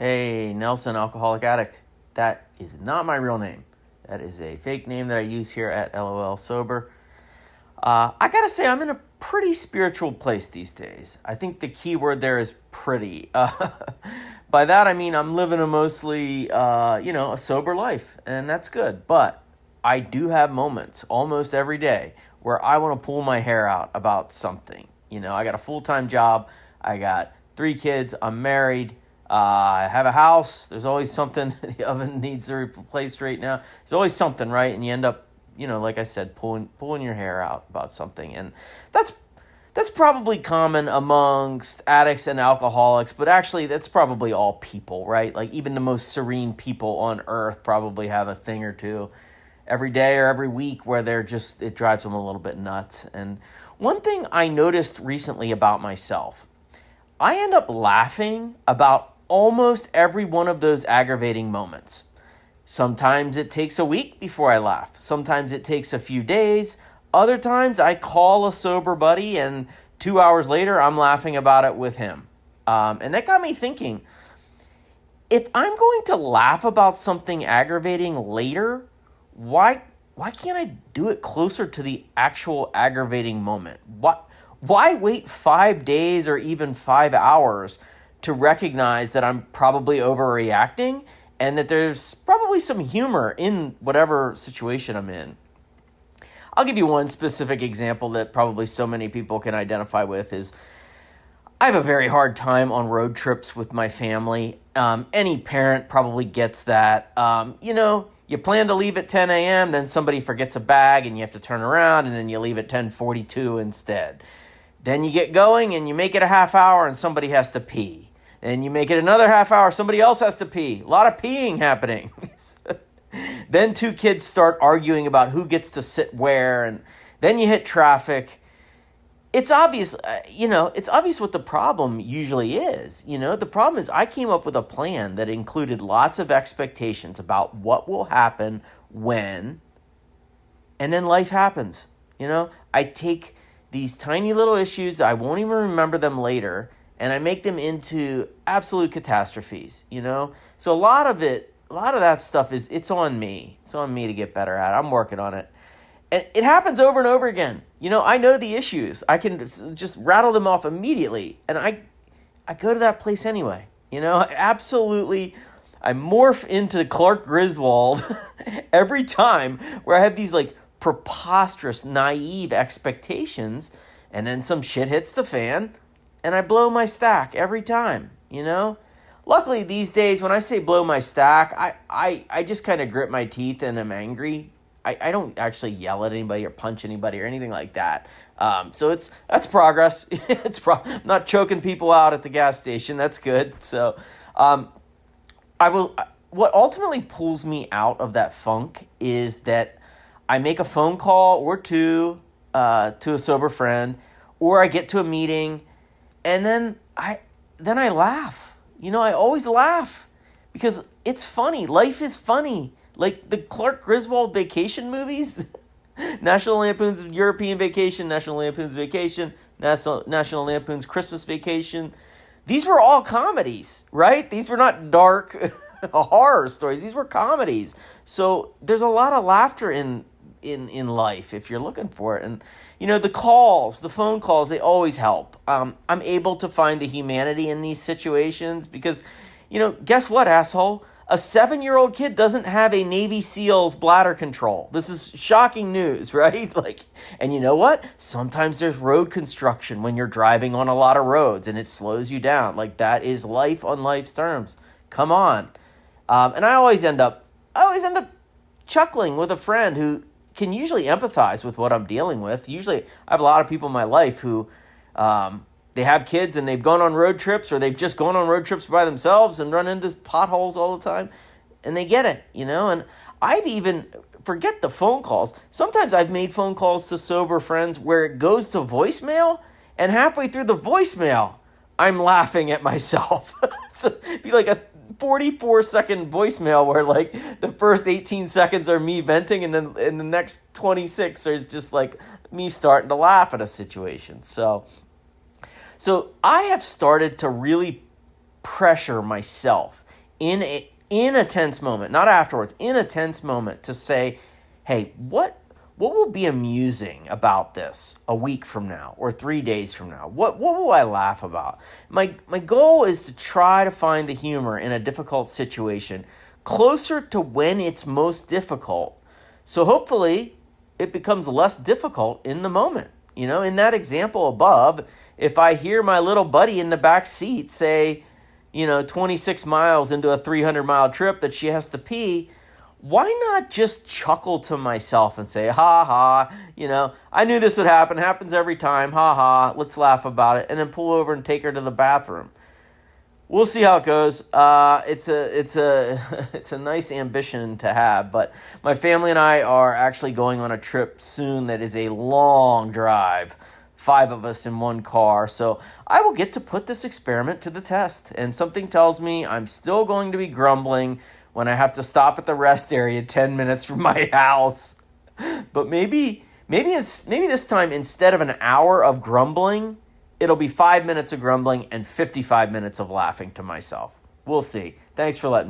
Hey, Nelson, alcoholic addict. That is not my real name. That is a fake name that I use here at LOL Sober. I gotta say, I'm in a pretty spiritual place these days. I think the key word there is pretty. By that, I mean I'm living a mostly, a sober life, and that's good. But I do have moments almost every day where I want to pull my hair out about something. I got a full-time job. I got 3 kids. I'm married. I have a house. There's always something. The oven needs to be replaced right now. There's always something, right? And you end up, like I said, pulling your hair out about something. And that's probably common amongst addicts and alcoholics, but actually that's probably all people, right? Like even the most serene people on earth probably have a thing or two every day or every week where it drives them a little bit nuts. And one thing I noticed recently about myself, I end up laughing about almost every one of those aggravating moments. Sometimes it takes a week before I laugh. Sometimes it takes a few days. Other times I call a sober buddy and 2 hours later I'm laughing about it with him. And that got me thinking, if I'm going to laugh about something aggravating later, why can't I do it closer to the actual aggravating moment? Why wait 5 days or even 5 hours to recognize that I'm probably overreacting and that there's probably some humor in whatever situation I'm in? I'll give you one specific example that probably so many people can identify with is I have a very hard time on road trips with my family. Any parent probably gets that. You plan to leave at 10 a.m., then somebody forgets a bag and you have to turn around and then you leave at 10:42 instead. Then you get going and you make it a half hour and somebody has to pee. And you make it another half hour, somebody else has to pee. A lot of peeing happening. Then 2 kids start arguing about who gets to sit where, and then you hit traffic. It's obvious, it's obvious what the problem usually is. The problem is I came up with a plan that included lots of expectations about what will happen when, and then life happens. I take these tiny little issues, I won't even remember them later, and I make them into absolute catastrophes, So a lot of that stuff it's on me. It's on me to get better at it. I'm working on it. And it happens over and over again. I know the issues. I can just rattle them off immediately. And I go to that place anyway. Absolutely. I morph into Clark Griswold every time where I have these preposterous, naive expectations. And then some shit hits the fan and I blow my stack every time, Luckily, these days, when I say blow my stack, I just kind of grit my teeth and am angry. I don't actually yell at anybody or punch anybody or anything like that. So that's progress. I'm not choking people out at the gas station. That's good. So what ultimately pulls me out of that funk is that I make a phone call or two to a sober friend, or I get to a meeting, and then I laugh. I always laugh because it's funny. Life is funny. Like the Clark Griswold vacation movies, National Lampoon's European Vacation, National Lampoon's Vacation, National Lampoon's Christmas Vacation. These were all comedies, right? These were not dark horror stories. These were comedies. So there's a lot of laughter in life if you're looking for it. And the phone calls, they always help. I'm able to find the humanity in these situations because, guess what, asshole? A 7-year-old kid doesn't have a Navy SEAL's bladder control. This is shocking news, right? And you know what? Sometimes there's road construction when you're driving on a lot of roads and it slows you down. That is life on life's terms. Come on. And I always end up chuckling with a friend who can usually empathize with what I'm dealing with. Usually I have a lot of people in my life who they have kids and they've gone on road trips, or they've just gone on road trips by themselves and run into potholes all the time, and they get it, and I've even, forget the phone calls, sometimes I've made phone calls to sober friends where it goes to voicemail, and halfway through the voicemail I'm laughing at myself. So it'd be like a 44-second voicemail where the first 18 seconds are me venting, and then in the next 26 are just me starting to laugh at a situation. So I have started to really pressure myself in a tense moment, not afterwards, in a tense moment, to say, hey, what will be amusing about this a week from now or 3 days from now? What will I laugh about? My goal is to try to find the humor in a difficult situation closer to when it's most difficult. So hopefully it becomes less difficult in the moment. You know, in that example above, if I hear my little buddy in the back seat say, 26 miles into a 300-mile trip that she has to pee, why not just chuckle to myself and say, ha ha, I knew this would happen. It happens every time. Ha ha, let's laugh about it. And then pull over and take her to the bathroom. We'll see how it goes. It's a nice ambition to have, but my family and I are actually going on a trip soon that is a long drive, 5 of us in one car. So I will get to put this experiment to the test, and something tells me I'm still going to be grumbling when I have to stop at the rest area 10 minutes from my house. But maybe this time, instead of an hour of grumbling, it'll be 5 minutes of grumbling and 55 minutes of laughing to myself. We'll see. Thanks for letting me